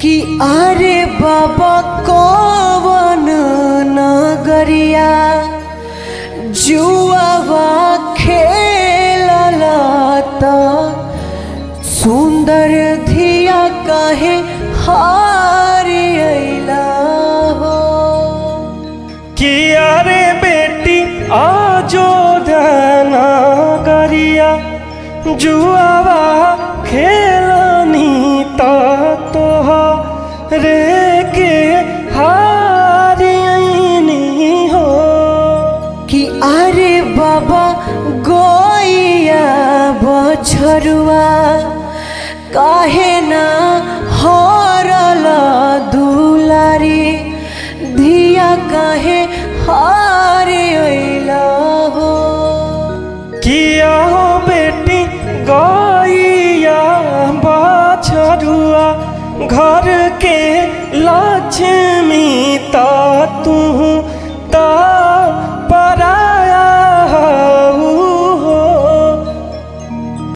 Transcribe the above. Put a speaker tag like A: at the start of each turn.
A: कि अरे बाबा कौन नगरिया जुआवा खेलला त सुंदर धिया काहे हारी अइला हो।
B: कि अरे बेटी अयोध्या गरिया जुआवा खेलनी तोहरे के हारियनी हो।
A: कि अरे बाबा गोइया बछरुआ काहे ना हरल दुलारी धिया काहे हारी अइला हो।
B: किया हो बेटी गैया बछरुआ घर के लक्ष्मी ता तू ता